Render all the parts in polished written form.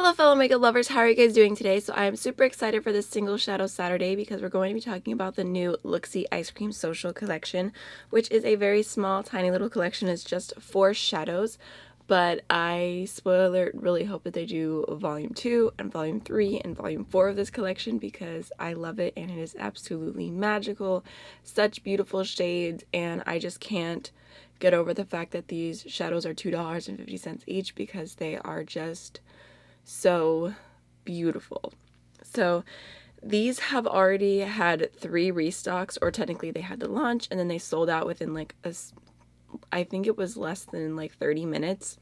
Hello fellow makeup lovers, how are you guys doing today? So I am super excited for this single shadow Saturday because we're going to be talking about the new Looxi Ice Cream Social collection, which is a very small, tiny little collection. It's just 4 shadows, but I, spoiler alert, really hope that they do volume 2 and volume 3 and volume 4 of this collection because I love it and it is absolutely magical. Such beautiful shades, and I just can't get over the fact that these shadows are $2.50 each because they are just so beautiful. So these have already had 3 restocks, or technically they had the launch and then they sold out within like I think it was less than like 30 minutes.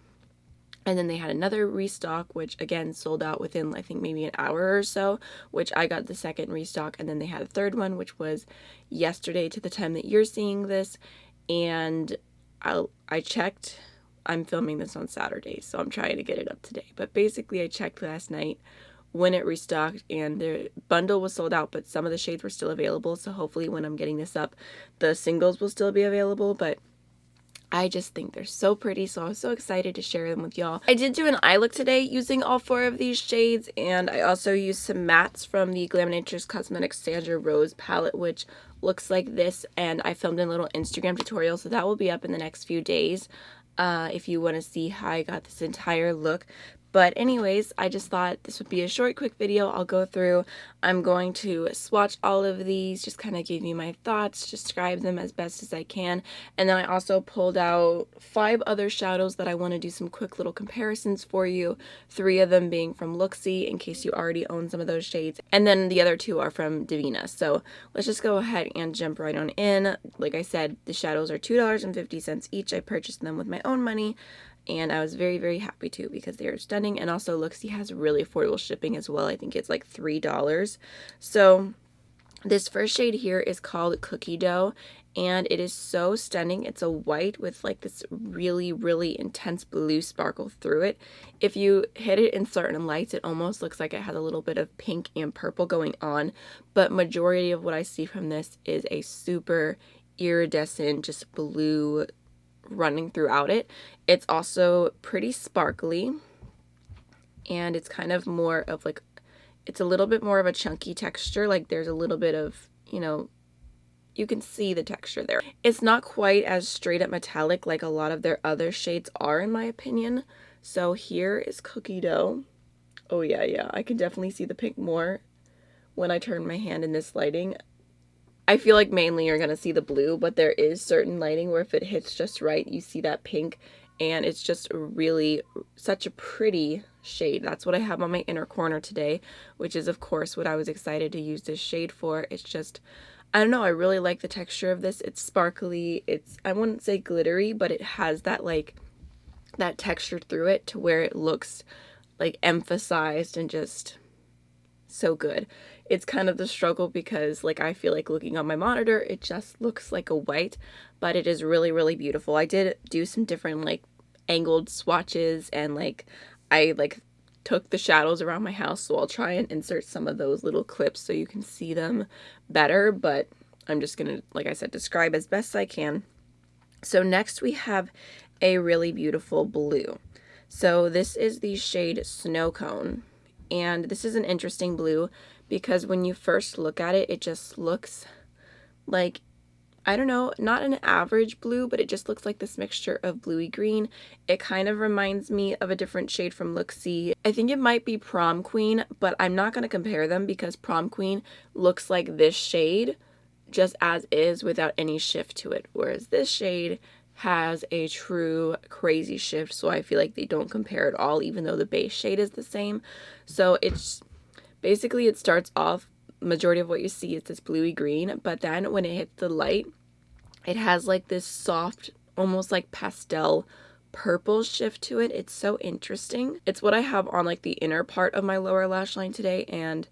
And then they had another restock, which again sold out within I think maybe an hour or so, which I got the second restock. And then they had a third one, which was yesterday to the time that you're seeing this. And I checked. I'm filming this on Saturday, so I'm trying to get it up today. But basically, I checked last night when it restocked, and the bundle was sold out, but some of the shades were still available. So hopefully when I'm getting this up, the singles will still be available. But I just think they're so pretty, so I was so excited to share them with y'all. I did do an eye look today using all 4 of these shades, and I also used some mattes from the Glaminatrix Cosmetics Sandra Rose palette, which looks like this, and I filmed a little Instagram tutorial, so that will be up in the next few days if you want to see how I got this entire look. But anyways, I just thought this would be a short, quick video. I'll go through. I'm going to swatch all of these, just kind of give you my thoughts, describe them as best as I can. And then I also pulled out 5 other shadows that I want to do some quick little comparisons for you. 3 of them being from Looxi, in case you already own some of those shades. And then the other 2 are from Devinah. So let's just go ahead and jump right on in. Like I said, the shadows are $2.50 each. I purchased them with my own money. And I was very, very happy too because they are stunning. And also Looxi has really affordable shipping as well. I think it's like $3. So this first shade here is called Cookie Dough. And it is so stunning. It's a white with like this really, really intense blue sparkle through it. If you hit it in certain lights, it almost looks like it has a little bit of pink and purple going on. But majority of what I see from this is a super iridescent, just blue running throughout it. It's also pretty sparkly, and it's kind of more of like, it's a little bit more of a chunky texture. Like there's a little bit of, you know, you can see the texture there. It's not quite as straight up metallic like a lot of their other shades are, in my opinion. So here is Cookie Dough. Oh yeah, I can definitely see the pink more when I turn my hand in this lighting. I feel like mainly you're going to see the blue, but there is certain lighting where if it hits just right, you see that pink, and it's just really such a pretty shade. That's what I have on my inner corner today, which is of course what I was excited to use this shade for. It's just, I don't know, I really like the texture of this. It's sparkly, it's, I wouldn't say glittery, but it has that like, that texture through it to where it looks like emphasized and just so good. It's kind of the struggle because like I feel like looking on my monitor it just looks like a white, but it is really, really beautiful. I did do some different like angled swatches, and like I like took the shadows around my house, so I'll try and insert some of those little clips so you can see them better, but I'm just gonna, like I said, describe as best I can. So next we have a really beautiful blue. So this is the shade Snowcone. And this is an interesting blue because when you first look at it, it just looks like, I don't know, not an average blue, but it just looks like this mixture of bluey green. It kind of reminds me of a different shade from Looxi. I think it might be Prom Queen, but I'm not going to compare them because Prom Queen looks like this shade just as is without any shift to it, whereas this shade has a true crazy shift, so I feel like they don't compare at all, even though the base shade is the same. So it's basically, it starts off, majority of what you see is this bluey green, but then when it hits the light, it has like this soft, almost like pastel purple shift to it. It's so interesting. It's what I have on like the inner part of my lower lash line today, and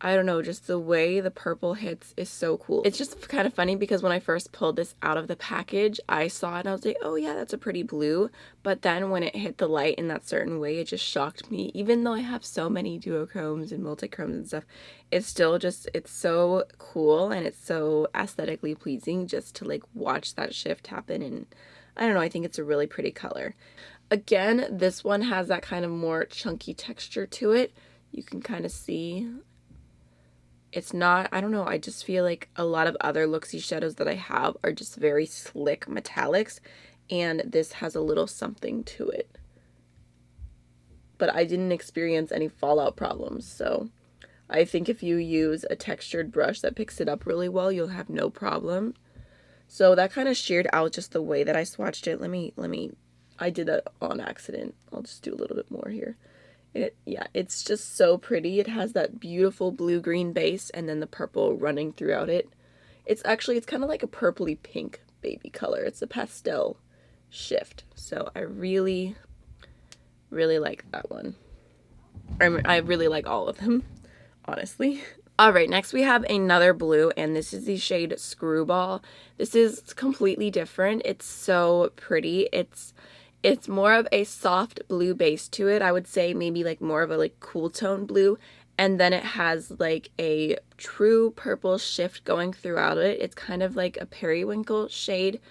I don't know, just the way the purple hits is so cool. It's just kind of funny because when I first pulled this out of the package, I saw it and I was like, oh yeah, that's a pretty blue. But then when it hit the light in that certain way, it just shocked me. Even though I have so many duochromes and multichromes and stuff, it's still just, it's so cool and it's so aesthetically pleasing just to like watch that shift happen. And I don't know, I think it's a really pretty color. Again, this one has that kind of more chunky texture to it. You can kind of see it's not, I don't know, I just feel like a lot of other Looxi shadows that I have are just very slick metallics, and this has a little something to it. But I didn't experience any fallout problems, so I think if you use a textured brush that picks it up really well, you'll have no problem. So that kind of sheared out just the way that I swatched it. I did that on accident. I'll just do a little bit more here. Yeah, it's just so pretty. It has that beautiful blue-green base and then the purple running throughout it. It's kind of like a purpley pink baby color. It's a pastel shift. So I really, really like that one. I really like all of them, honestly. Alright, next we have another blue, and this is the shade Screwball. This is completely different. It's so pretty. It's more of a soft blue base to it. I would say maybe like more of a like cool tone blue, and then it has like a true purple shift going throughout it. It's kind of like a periwinkle shade,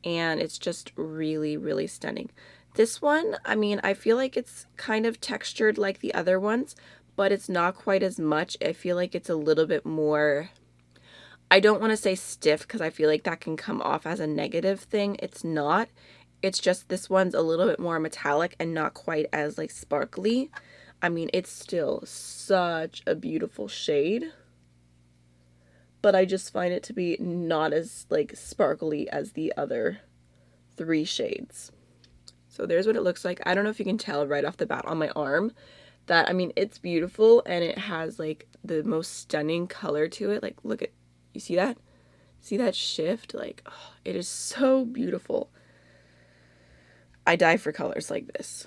and it's just really, really stunning. This one, I mean, I feel like it's kind of textured like the other ones, but it's not quite as much. I feel like it's a little bit more, I don't want to say stiff because I feel like that can come off as a negative thing. It's not. It's just this one's a little bit more metallic and not quite as like sparkly. I mean, it's still such a beautiful shade, but I just find it to be not as like sparkly as the other three shades. So there's what it looks like. I don't know if you can tell right off the bat on my arm that, I mean, it's beautiful, and it has like the most stunning color to it. Like, look at, you see that? See that shift? Like, oh, it is so beautiful. I die for colors like this.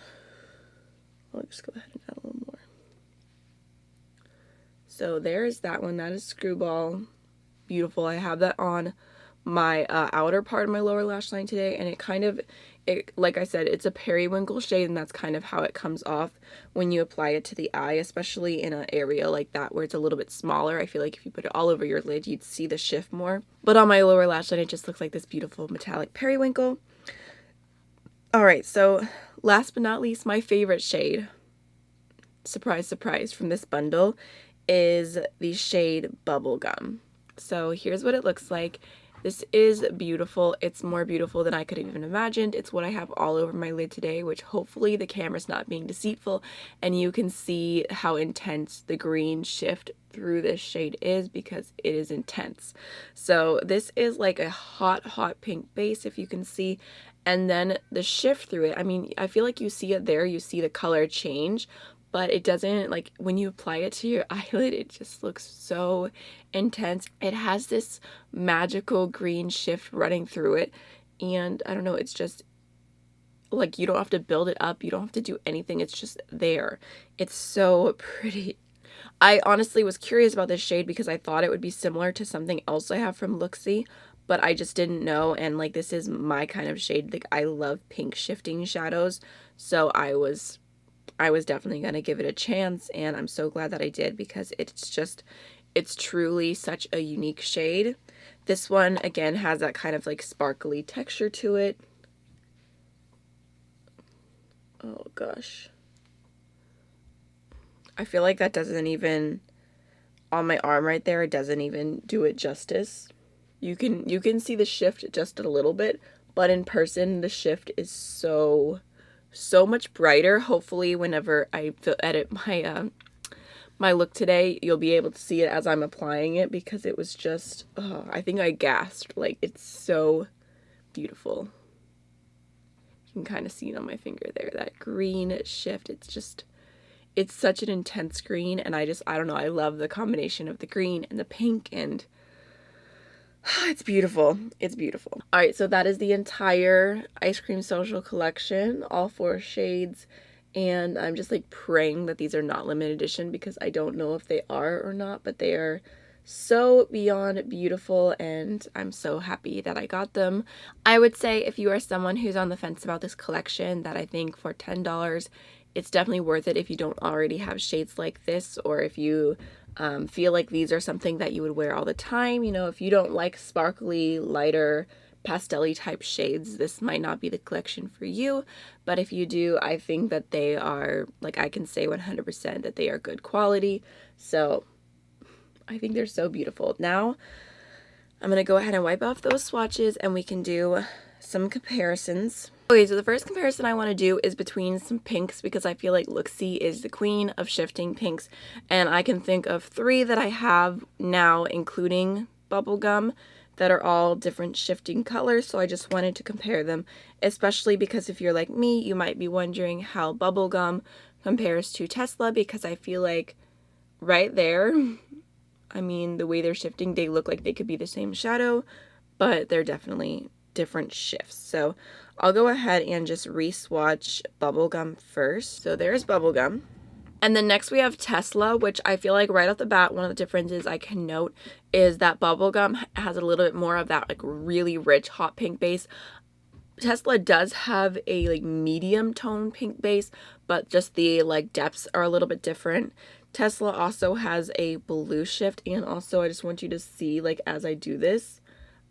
I'll just go ahead and add a little more. So there's that one. That is Screwball. Beautiful. I have that on my outer part of my lower lash line today, and it like I said, it's a periwinkle shade, and that's kind of how it comes off when you apply it to the eye, especially in an area like that where it's a little bit smaller. I feel like if you put it all over your lid, you'd see the shift more. But on my lower lash line, it just looks like this beautiful metallic periwinkle. Alright, so last but not least, my favorite shade, surprise, surprise, from this bundle is the shade Bubblegum. So here's what it looks like. This is beautiful. It's more beautiful than I could have even imagined. It's what I have all over my lid today, which hopefully the camera's not being deceitful and you can see how intense the green shift through this shade is, because it is intense. So this is like a hot, hot pink base, if you can see, and then the shift through it. I mean, I feel like you see it there, you see the color change, but it doesn't, like, when you apply it to your eyelid, it just looks so intense. It has this magical green shift running through it, and I don't know, it's just, like, you don't have to build it up, you don't have to do anything, it's just there. It's so pretty. I honestly was curious about this shade because I thought it would be similar to something else I have from Looxi, but I just didn't know, and like, this is my kind of shade. Like, I love pink shifting shadows, so I was definitely gonna give it a chance, and I'm so glad that I did, because it's truly such a unique shade. This one again has that kind of like sparkly texture to it. Oh gosh, I feel like that doesn't even, on my arm right there, it doesn't even do it justice. You can see the shift just a little bit, but in person the shift is so much brighter. Hopefully whenever I edit my look today, you'll be able to see it as I'm applying it, because it was just, I think I gasped. Like, it's so beautiful. You can kind of see it on my finger there, that green shift. It's such an intense green, and I don't know, I love the combination of the green and the pink, and it's beautiful. It's beautiful. Alright, so that is the entire Ice Cream Social collection, all 4 shades, and I'm just like praying that these are not limited edition, because I don't know if they are or not, but they are so beyond beautiful, and I'm so happy that I got them. I would say if you are someone who's on the fence about this collection, that I think for $10, it's definitely worth it if you don't already have shades like this, or if you feel like these are something that you would wear all the time. You know, if you don't like sparkly, lighter pastel-y type shades, this might not be the collection for you, but if you do, I think that they are, like, I can say 100% that they are good quality. So I think they're so beautiful. Now I'm gonna go ahead and wipe off those swatches and we can do some comparisons. Okay, so the first comparison I want to do is between some pinks, because I feel like Looxi is the queen of shifting pinks, and I can think of 3 that I have now, including Bubblegum, that are all different shifting colors. So I just wanted to compare them, especially because if you're like me, you might be wondering how Bubblegum compares to Tesla, because I feel like right there, I mean, the way they're shifting, they look like they could be the same shadow, but they're definitely different shifts. So I'll go ahead and just re-swatch Bubblegum first. So there's Bubblegum. And then next we have Tesla, which I feel like right off the bat, one of the differences I can note is that Bubblegum has a little bit more of that like really rich hot pink base. Tesla does have a like medium tone pink base, but just the like depths are a little bit different. Tesla also has a blue shift, and also I just want you to see, like, as I do this,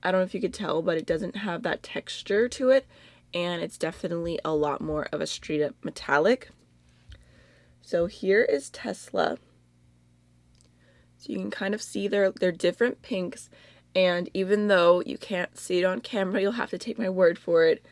I don't know if you could tell, but it doesn't have that texture to it, and it's definitely a lot more of a straight up metallic. So here is Tesla. So you can kind of see they're different pinks, and even though you can't see it on camera, you'll have to take my word for it.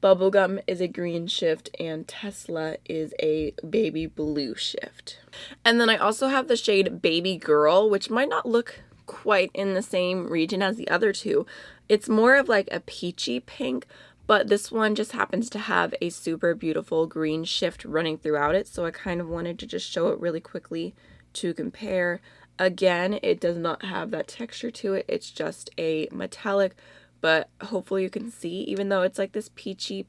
Bubblegum is a green shift and Tesla is a baby blue shift. And then I also have the shade Babygirl, which might not look quite in the same region as the other two. It's more of like a peachy pink, but this one just happens to have a super beautiful green shift running throughout it. So I kind of wanted to just show it really quickly to compare. Again, it does not have that texture to it. It's just a metallic, but hopefully you can see, even though it's like this peachy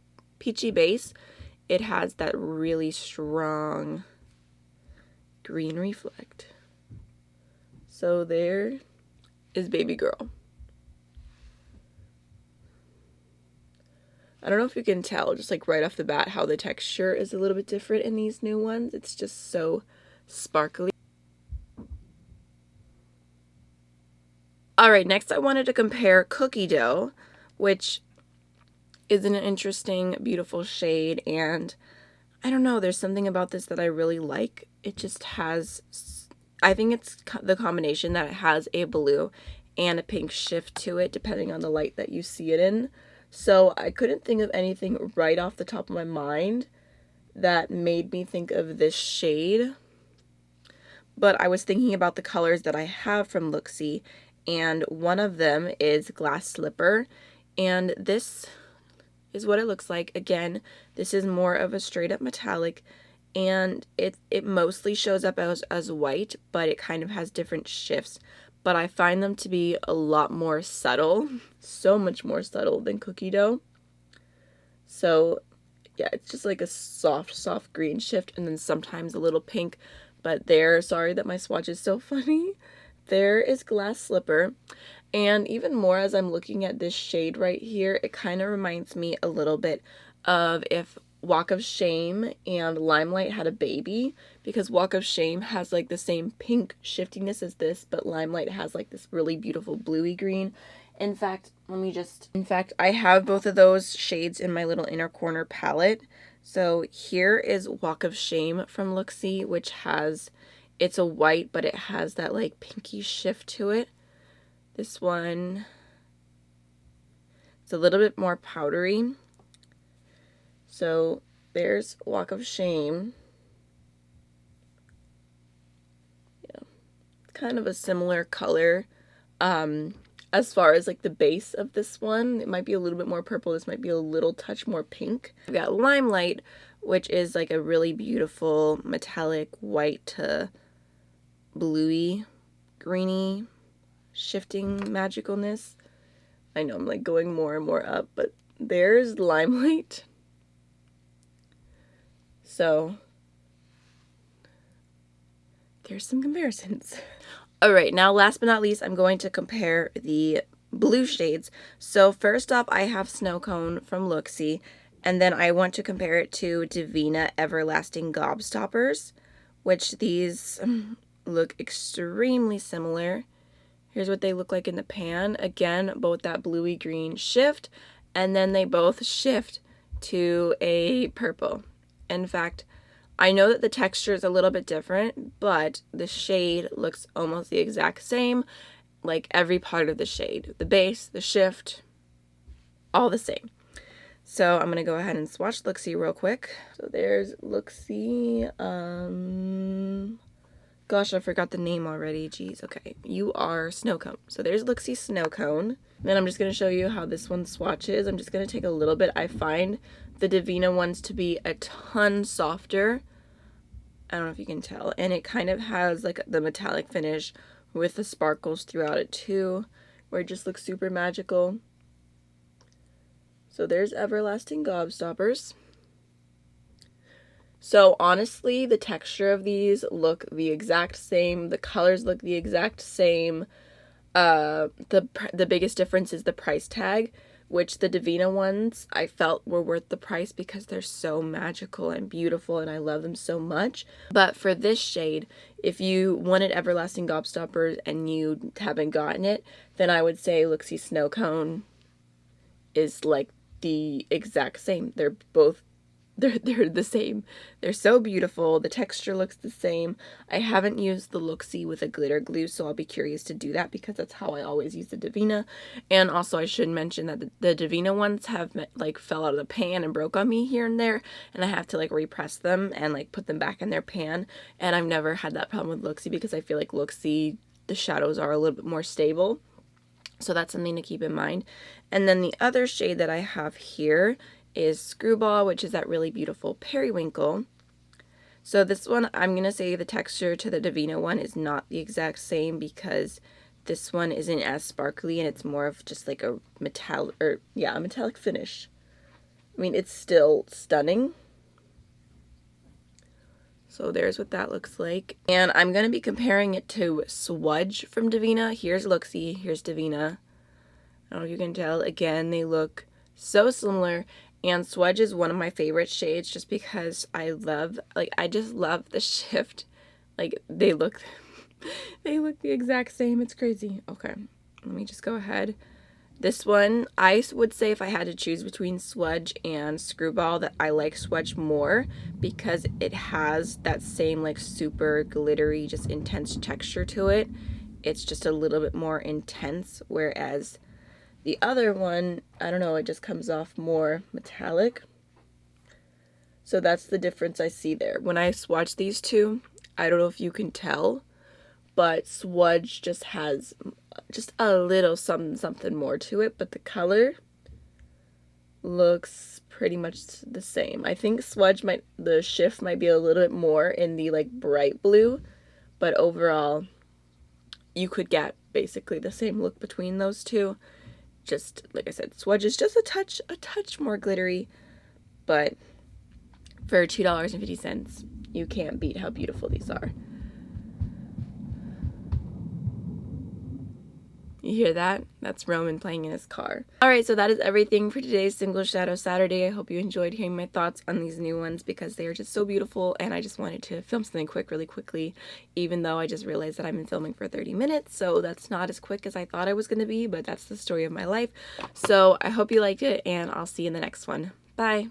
base, it has that really strong green reflect. So there is Babygirl. I don't know if you can tell just like right off the bat how the texture is a little bit different in these new ones. It's just so sparkly. Alright, next I wanted to compare Cookie Dough, which is an interesting, beautiful shade, and I don't know, there's something about this that I really like. It just has, I think it's the combination that it has a blue and a pink shift to it, depending on the light that you see it in. So I couldn't think of anything right off the top of my mind that made me think of this shade. But I was thinking about the colors that I have from Looxi, and one of them is Glass Slipper, and this is what it looks like. Again, this is more of a straight up metallic, and it mostly shows up as white, but it kind of has different shifts. But I find them to be a lot more subtle, so much more subtle than Cookie Dough. So yeah, it's just like a soft green shift, and then sometimes a little pink. But there, sorry that my swatch is so funny. There is Glass Slipper, and even more as I'm looking at this shade right here, it kind of reminds me a little bit of if Walk of Shame and Limelight had a baby, because Walk of Shame has like the same pink shiftiness as this, but Limelight has like this really beautiful bluey green. In fact, I have both of those shades in my little inner corner palette. So here is Walk of Shame from Looxi, which has, it's a white, but it has that like pinky shift to it. This one, it's a little bit more powdery. So there's Walk of Shame. Yeah, it's kind of a similar color. As far as like the base of this one, it might be a little bit more purple. This might be a little touch more pink. I've got Limelight, which is like a really beautiful metallic white to bluey, greeny, shifting magicalness. I know I'm like going more and more up, but there's Limelight. So there's some comparisons. Alright, now last but not least, I'm going to compare the blue shades. So first off, I have Snowcone from Looxi, and then I want to compare it to Devinah Everlasting Gobstoppers, which these look extremely similar. Here's what they look like in the pan. Again, both that bluey green shift, and then they both shift to a purple. In fact, I know that the texture is a little bit different, but the shade looks almost the exact same, like every part of the shade. The base, the shift, all the same. So I'm going to go ahead and swatch Looxi real quick. So there's Looxi, gosh, I forgot the name already. Jeez, okay. You are Snowcone. So there's Looxi Snowcone. Then I'm just going to show you how this one swatches. I'm just going to take a little bit. I find the Devinah ones to be a ton softer. I don't know if you can tell. And it kind of has like the metallic finish with the sparkles throughout it too, where it just looks super magical. So there's Everlasting Gobstoppers. So honestly, the texture of these look the exact same. The colors look the exact same. The biggest difference is the price tag, which the Devinah ones I felt were worth the price because they're so magical and beautiful and I love them so much. But for this shade, if you wanted Everlasting Gobstoppers and you haven't gotten it, then I would say Looxi Snowcone is like the exact same. They're the same. They're so beautiful. The texture looks the same. I haven't used the Looxi with a glitter glue, so I'll be curious to do that because that's how I always use the Devinah. And also I should mention that the Devinah ones have like fell out of the pan and broke on me here and there, and I have to like repress them and like put them back in their pan. And I've never had that problem with Looxi because I feel like Looxi, the shadows are a little bit more stable. So that's something to keep in mind. And then the other shade that I have here is Screwball, which is that really beautiful periwinkle. So this one, I'm going to say the texture to the Devinah one is not the exact same because this one isn't as sparkly and it's more of just like a metallic finish. I mean, it's still stunning. So there's what that looks like. And I'm going to be comparing it to Swudge from Devinah. Here's Looxi, here's Devinah. I don't know if you can tell. Again, they look so similar. And Swudge is one of my favorite shades just because I just love the shift. Like, they look the exact same. It's crazy. Okay, let me just go ahead. This one, I would say if I had to choose between Swudge and Screwball, that I like Swudge more because it has that same like super glittery, just intense texture to it. It's just a little bit more intense, whereas the other one, I don't know, it just comes off more metallic. So that's the difference I see there. When I swatch these two, I don't know if you can tell, but Swudge just has just a little something more to it, but the color looks pretty much the same. I think Swudge the shift might be a little bit more in the like bright blue, but overall you could get basically the same look between those two. Just like I said, Swudge is just a touch more glittery, but for $2.50 you can't beat how beautiful these are. You hear that? That's Roman playing in his car. Alright, so that is everything for today's Single Shadow Saturday. I hope you enjoyed hearing my thoughts on these new ones because they are just so beautiful and I just wanted to film something quick really quickly, even though I just realized that I've been filming for 30 minutes, so that's not as quick as I thought I was going to be, but that's the story of my life. So I hope you liked it and I'll see you in the next one. Bye!